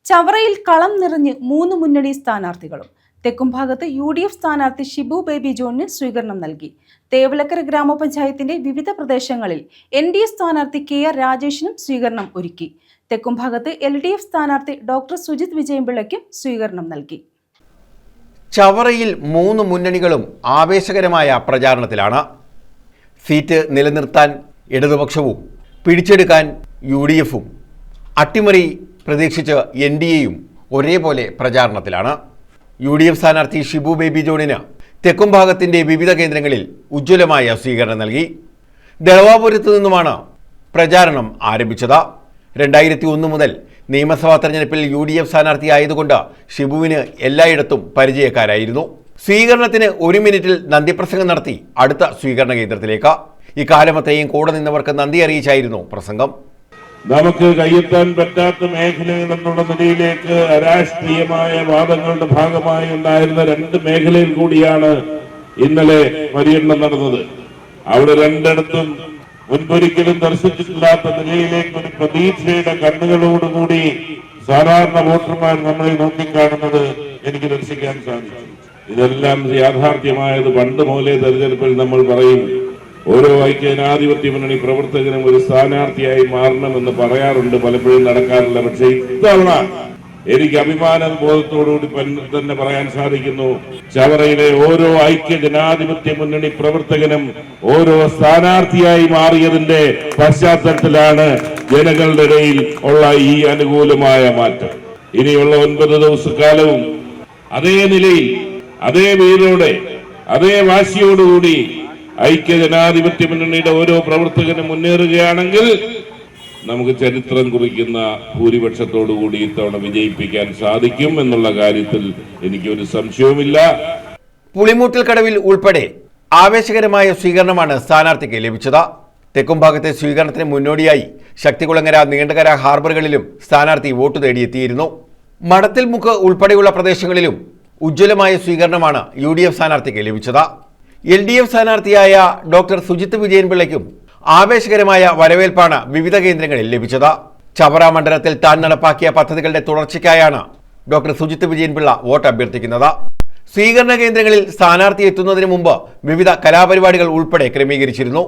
ചവറയിൽ കളം നിറഞ്ഞ് 3 മുന്നണി സ്ഥാനാർത്ഥികളും. തെക്കുംഭാഗത്ത് UDF സ്ഥാനാർത്ഥി ഷിബു ബേബി ജോണിന് സ്വീകരണം നൽകി. തേവലക്കര ഗ്രാമപഞ്ചായത്തിന്റെ വിവിധ പ്രദേശങ്ങളിൽ NDA സ്ഥാനാർത്ഥി KR രാജേഷിനും സ്വീകരണം ഒരുക്കി. തെക്കുംഭാഗത്ത് LDF സ്ഥാനാർത്ഥി ഡോക്ടർ സുജിത് വിജയംപിള്ളയ്ക്കും സ്വീകരണം നൽകി. ചവറയിൽ 3 മുന്നണികളും ആവേശകരമായ പ്രചാരണത്തിലാണ്. സീറ്റ് നിലനിർത്താൻ ഇടതുപക്ഷവും പിടിച്ചെടുക്കാൻ UDFും അട്ടിമറി പ്രതീക്ഷിച്ച് NDAയും ഒരേപോലെ പ്രചാരണത്തിലാണ്. UDF സ്ഥാനാർത്ഥി ഷിബു ബേബി ജോണിന് തെക്കുംഭാഗത്തിന്റെ വിവിധ കേന്ദ്രങ്ങളിൽ ഉജ്ജ്വലമായ സ്വീകരണം നൽകി. ദളവാപുരത്തു നിന്നുമാണ് പ്രചാരണം ആരംഭിച്ചത്. 2001 മുതൽ നിയമസഭാ തെരഞ്ഞെടുപ്പിൽ UDF സ്ഥാനാർത്ഥിയായതുകൊണ്ട് ഷിബുവിന് എല്ലായിടത്തും പരിചയക്കാരായിരുന്നു. സ്വീകരണത്തിന് 1 മിനിറ്റിൽ നന്ദിപ്രസംഗം നടത്തി അടുത്ത സ്വീകരണ കേന്ദ്രത്തിലേക്ക്. ഇക്കാലമത്രയും കൂടെ നിന്നവർക്ക് നന്ദി അറിയിച്ചായിരുന്നു പ്രസംഗം. നമുക്ക് കയ്യെത്താൻ പറ്റാത്ത മേഖലകൾ എന്നുള്ള നിലയിലേക്ക് അരാഷ്ട്രീയമായ വാദങ്ങളുടെ ഭാഗമായി ഉണ്ടായിരുന്ന 2 മേഖലയിൽ കൂടിയാണ് ഇന്നലെ പര്യടനം നടന്നത്. അവിടെ രണ്ടിടത്തും മുൻപൊരിക്കലും ദർശിച്ചിട്ടില്ലാത്ത നിലയിലേക്ക് ഒരു പ്രതീക്ഷയുടെ കണ്ണുകളോടുകൂടി സാധാരണ വോട്ടർമാർ നമ്മളെ നോക്കിക്കാണുന്നത് എനിക്ക് ദർശിക്കാൻ സാധിച്ചു. ഇതെല്ലാം യാഥാർത്ഥ്യമായത് പണ്ട് മുതലേ തെരഞ്ഞെടുപ്പിൽ നമ്മൾ പറയും, ഓരോ ഐക്യജനാധിപത്യ മുന്നണി പ്രവർത്തകനും ഒരു സ്ഥാനാർത്ഥിയായി മാറണമെന്ന് പറയാറുണ്ട്, പലപ്പോഴും നടക്കാറില്ല. പക്ഷെ ഇത്തവണ എനിക്ക് അഭിമാന ബോധത്തോടുകൂടി തന്നെ പറയാൻ സാധിക്കുന്നു, ചവറയിലെ ഓരോ ഐക്യജനാധിപത്യ മുന്നണി പ്രവർത്തകനും ഓരോ സ്ഥാനാർത്ഥിയായി മാറിയതിന്റെ പശ്ചാത്തലത്തിലാണ് ജനങ്ങളുടെ ഇടയിൽ ഉള്ള ഈ അനുകൂലമായ മാറ്റം. ഇനിയുള്ള 9 ദിവസക്കാലവും അതേ നിലയിൽ, അതേ വീരോടെ, അതേ വാശിയോടുകൂടി ഐക്യജനാധിപത്യ മുന്നണിയുടെ ഓരോ പ്രവർത്തകനും മുന്നേറുകയാണെങ്കിൽ നമുക്ക് ചരിത്രം കുറിക്കുന്ന ഭൂരിപക്ഷത്തോടുകൂടി ഇത്തവണ വിജയിപ്പിക്കാൻ സാധിക്കും എന്നുള്ള കാര്യത്തിൽ എനിക്കൊരു സംശയവുമില്ല. പുളിമൂട്ടിൽ കടവിൽ ഉൾപ്പെടെ ആവേശകരമായ സ്വീകരണമാണ് സ്ഥാനാർത്ഥിക്ക് ലഭിച്ചത്. തെക്കുംഭാഗത്തെ സ്വീകരണത്തിന് മുന്നോടിയായി ശക്തികുളങ്ങര, നീണ്ടകര ഹാർബറുകളിലും സ്ഥാനാർത്ഥി വോട്ട് തേടിയെത്തിയിരുന്നു. മടത്തിൽമുക്ക് ഉൾപ്പെടെയുള്ള പ്രദേശങ്ങളിലും ഉജ്ജ്വലമായ സ്വീകരണമാണ് UDF സ്ഥാനാർത്ഥിക്ക് ലഭിച്ചത്. LDF സ്ഥാനാർത്ഥിയായ ഡോക്ടർ സുജിത് വിജയൻപിള്ളയ്ക്കും ആവേശകരമായ വരവേൽപ്പാണ് വിവിധ കേന്ദ്രങ്ങളിൽ ലഭിച്ചത്. ചവറ മണ്ഡലത്തിൽ താൻ നടപ്പാക്കിയ പദ്ധതികളുടെ തുടർച്ചയ്ക്കായാണ് ഡോക്ടർ സുജിത് വിജയൻപിള്ള വോട്ട് അഭ്യർത്ഥിക്കുന്നത്. സ്വീകരണ കേന്ദ്രങ്ങളിൽ സ്ഥാനാർത്ഥി എത്തുന്നതിന് മുമ്പ് വിവിധ കലാപരിപാടികൾ ഉൾപ്പെടെ ക്രമീകരിച്ചിരുന്നു.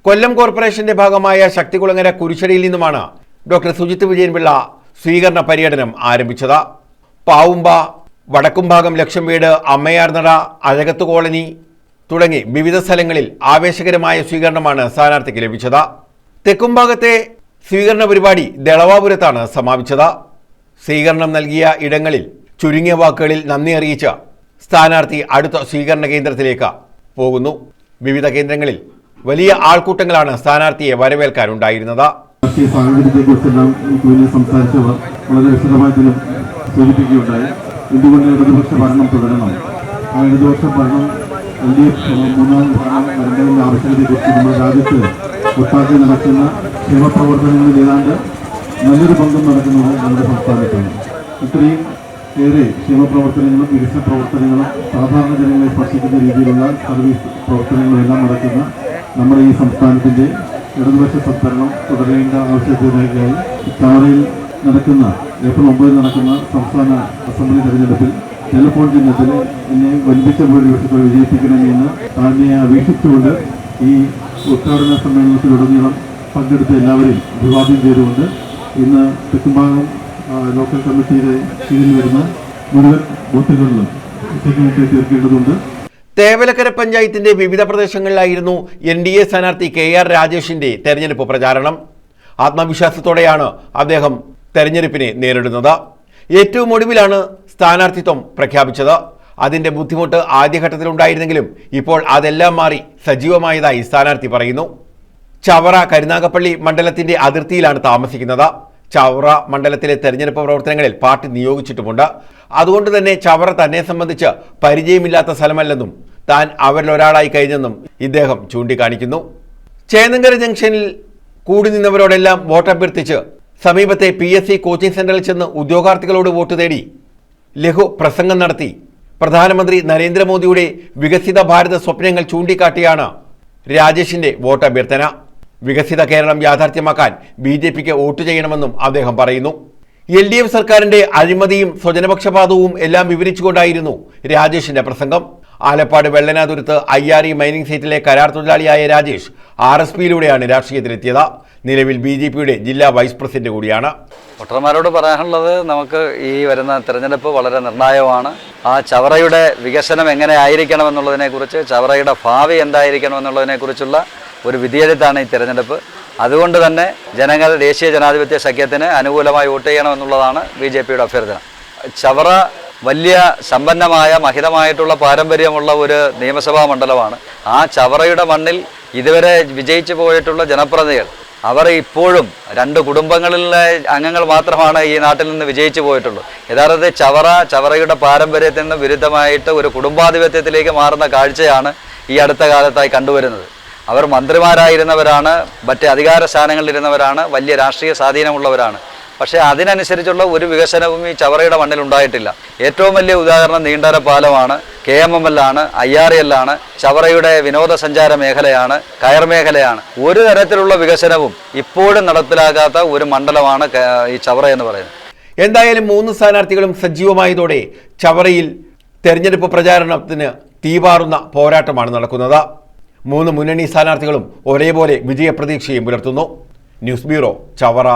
കൊല്ലം കോർപ്പറേഷന്റെ ഭാഗമായ ശക്തികുളങ്ങര കുരിശടിയിൽ നിന്നുമാണ് ഡോക്ടർ സുജിത് വിജയൻപിള്ള സ്വീകരണ പര്യടനം ആരംഭിച്ചത്. പാവുമ്പ, വടക്കുംഭാഗം ലക്ഷംവീട്, അമ്മയാർനട, അഴകത്ത് കോളനി തുടങ്ങി വിവിധ സ്ഥലങ്ങളിൽ ആവേശകരമായ സ്വീകരണമാണ് സ്ഥാനാർത്ഥിക്ക് ലഭിച്ചത്. തെക്കുംഭാഗത്തെ സ്വീകരണ പരിപാടി ദളവാപുരത്താണ് സമാപിച്ചത്. സ്വീകരണം നൽകിയ ഇടങ്ങളിൽ ചുരുങ്ങിയ വാക്കുകളിൽ നന്ദി അറിയിച്ച സ്ഥാനാർത്ഥി അടുത്ത സ്വീകരണ കേന്ദ്രത്തിലേക്ക് പോകുന്നു. വിവിധ കേന്ദ്രങ്ങളിൽ വലിയ ആൾക്കൂട്ടങ്ങളാണ് സ്ഥാനാർത്ഥിയെ വരവേൽക്കാനുണ്ടായിരുന്നത്. സംസാരിച്ചവർ വളരെ വിശദമായിട്ടും സൂചിപ്പിക്കുകയുണ്ടായി. എന്തുകൊണ്ട് ഇടതുപക്ഷ ഭരണം തുടരണം, ആ ഇടതുപക്ഷ ഭരണം LDF 3ാം ഭരണം വരേണ്ടതിൻ്റെ ആവശ്യകതയെക്കുറിച്ച് നമ്മുടെ രാജ്യത്ത് ഒട്ടാകെ നടക്കുന്ന ക്ഷേമപ്രവർത്തനങ്ങളിൽ ഏതാണ്ട് നല്ലൊരു പങ്കും നടക്കുന്നത് നമ്മുടെ സംസ്ഥാനത്താണ്. ഇത്രയും ഏറെ ക്ഷേമപ്രവർത്തനങ്ങളും വികസന പ്രവർത്തനങ്ങളും സാധാരണ ജനങ്ങളെ സ്പർശിക്കുന്ന രീതിയിലുള്ള സർവീസ് പ്രവർത്തനങ്ങളെല്ലാം നടക്കുന്ന നമ്മുടെ ഈ സംസ്ഥാനത്തിൻ്റെ ഇടതുപക്ഷ സദ്ഭരണം തുടരേണ്ട ആവശ്യകതയായി ചവറയിൽ നടക്കുന്ന ഏപ്രിൽ 9 നടക്കുന്ന സംസ്ഥാന അസംബ്ലി തെരഞ്ഞെടുപ്പിൽ ടെലിഫോൺ ചിഹ്നത്തിൽ എന്നെ വൻപിച്ച ഭൂരിപക്ഷത്തോടെ വിജയിപ്പിക്കണമെന്ന് താഴ്മയെ അപേക്ഷിച്ചുകൊണ്ട് ഈ ഉദ്ഘാടന സമ്മേളനത്തിലുടനീളം പങ്കെടുത്ത എല്ലാവരെയും അഭിവാദ്യം ചെയ്തുകൊണ്ട് ഇന്ന് തെക്കുംഭാഗം ലോക്കൽ കമ്മിറ്റിയുടെ കീഴിൽ വരുന്ന മുഴുവൻ ബൂത്തുകളിലും തീർക്കേണ്ടതുണ്ട്. തേവലക്കര പഞ്ചായത്തിന്റെ വിവിധ പ്രദേശങ്ങളിലായിരുന്നു NDA സ്ഥാനാർത്ഥി KR രാജേഷിന്റെ തെരഞ്ഞെടുപ്പ് പ്രചാരണം. ആത്മവിശ്വാസത്തോടെയാണ് അദ്ദേഹം തെരഞ്ഞെടുപ്പിനെ നേരിടുന്നത്. ഏറ്റവും ഒടുവിലാണ് സ്ഥാനാർത്ഥിത്വം പ്രഖ്യാപിച്ചത്. അതിന്റെ ബുദ്ധിമുട്ട് ആദ്യഘട്ടത്തിലുണ്ടായിരുന്നെങ്കിലും ഇപ്പോൾ അതെല്ലാം മാറി സജീവമായതായി സ്ഥാനാർത്ഥി പറയുന്നു. ചവറ കരുനാഗപ്പള്ളി മണ്ഡലത്തിന്റെ അതിർത്തിയിലാണ് താമസിക്കുന്നത്. ചവറ മണ്ഡലത്തിലെ തെരഞ്ഞെടുപ്പ് പ്രവർത്തനങ്ങളിൽ പാർട്ടി നിയോഗിച്ചിട്ടുമുണ്ട്. അതുകൊണ്ട് തന്നെ ചവറ തന്നെ സംബന്ധിച്ച് പരിചയമില്ലാത്ത സ്ഥലമല്ലെന്നും താൻ അവരിലൊരാളായി കഴിഞ്ഞെന്നും ഇദ്ദേഹം ചൂണ്ടിക്കാണിക്കുന്നു. ചേന്നങ്കര ജംഗ്ഷനിൽ കൂടി നിന്നവരോടെല്ലാം വോട്ട് അഭ്യർത്ഥിച്ച് സമീപത്തെ PSC കോച്ചിംഗ് സെന്ററിൽ ചെന്ന് ഉദ്യോഗാർത്ഥികളോട് വോട്ട് തേടി ലഘു പ്രസംഗം നടത്തി പ്രധാനമന്ത്രി നരേന്ദ്രമോദിയുടെ വികസിത ഭാരത സ്വപ്നങ്ങൾ ചൂണ്ടിക്കാട്ടിയാണ് രാജേഷിന്റെ വോട്ട് അഭ്യർത്ഥന. വികസിത കേരളം യാഥാർത്ഥ്യമാക്കാൻ BJPക്ക് വോട്ട് ചെയ്യണമെന്നും അദ്ദേഹം പറയുന്നു. LDF സർക്കാരിന്റെ അഴിമതിയും സ്വജനപക്ഷപാതവും എല്ലാം വിവരിച്ചുകൊണ്ടായിരുന്നു രാജേഷിന്റെ പ്രസംഗം. ആലപ്പാട് വെള്ളനാതുരത്ത് IRE മൈനിംഗ് സൈറ്റിലെ കരാർ തൊഴിലാളിയായ രാജേഷ് RSPയിലൂടെയാണ് രാഷ്ട്രീയത്തിലെത്തിയത്. നിലവിൽ BJPയുടെ ജില്ലാ വൈസ് പ്രസിഡന്റ് കൂടിയാണ്. വോട്ടർമാരോട് പറയാനുള്ളത്, നമുക്ക് ഈ വരുന്ന തെരഞ്ഞെടുപ്പ് വളരെ നിർണായകമാണ്. ആ ചവറയുടെ വികസനം എങ്ങനെ ആയിരിക്കണമെന്നുള്ളതിനെക്കുറിച്ച്, ചവറയുടെ ഭാവി എന്തായിരിക്കണമെന്നുള്ളതിനെക്കുറിച്ചുള്ള ഒരു വിധിയെഴുത്താണ് ഈ തെരഞ്ഞെടുപ്പ്. അതുകൊണ്ട് തന്നെ ജനങ്ങൾ ദേശീയ ജനാധിപത്യ സഖ്യത്തിന് അനുകൂലമായി വോട്ട് ചെയ്യണമെന്നുള്ളതാണ് BJPയുടെ അഭ്യർത്ഥന. ചവറ വലിയ സമ്പന്നമായ മഹിതമായിട്ടുള്ള പാരമ്പര്യമുള്ള ഒരു നിയമസഭാ മണ്ഡലമാണ്. ആ ചവറയുടെ മണ്ണിൽ ഇതുവരെ വിജയിച്ചു പോയിട്ടുള്ള ജനപ്രതിനിധികൾ, അവർ ഇപ്പോഴും 2 കുടുംബങ്ങളിലെ അംഗങ്ങൾ മാത്രമാണ് ഈ നാട്ടിൽ നിന്ന് വിജയിച്ചു പോയിട്ടുള്ളൂ. യഥാർത്ഥത്തിൽ ചവറയുടെ പാരമ്പര്യത്തിൽ നിന്ന് വിരുദ്ധമായിട്ട് ഒരു കുടുംബാധിപത്യത്തിലേക്ക് മാറുന്ന കാഴ്ചയാണ് ഈ അടുത്ത കാലത്തായി കണ്ടുവരുന്നത്. അവർ മന്ത്രിമാരായിരുന്നവരാണ്, മറ്റ് അധികാര സ്ഥാനങ്ങളിലിരുന്നവരാണ്, വലിയ രാഷ്ട്രീയ സ്വാധീനമുള്ളവരാണ്. പക്ഷേ അതിനനുസരിച്ചുള്ള ഒരു വികസനവും ഈ ചവറയുടെ മണ്ണിൽ ഉണ്ടായിട്ടില്ല. ഏറ്റവും വലിയ ഉദാഹരണം നീണ്ടര പാലമാണ്, KMML ആണ്, IRL ആണ്, ചവറയുടെ വിനോദസഞ്ചാര മേഖലയാണ്, കയർ മേഖലയാണ്. ഒരു തരത്തിലുള്ള വികസനവും ഇപ്പോഴും നടപ്പിലാക്കാത്ത ഒരു മണ്ഡലമാണ് ഈ ചവറ എന്ന് പറയുന്നത്. എന്തായാലും 3 സ്ഥാനാർത്ഥികളും സജീവമായതോടെ ചവറയിൽ തെരഞ്ഞെടുപ്പ് പ്രചാരണത്തിന് തീപാറുന്ന പോരാട്ടമാണ് നടക്കുന്നത്. 3 മുന്നണി സ്ഥാനാർത്ഥികളും ഒരേപോലെ വിജയപ്രതീക്ഷയും പുലർത്തുന്നു. News bureau, Chavara.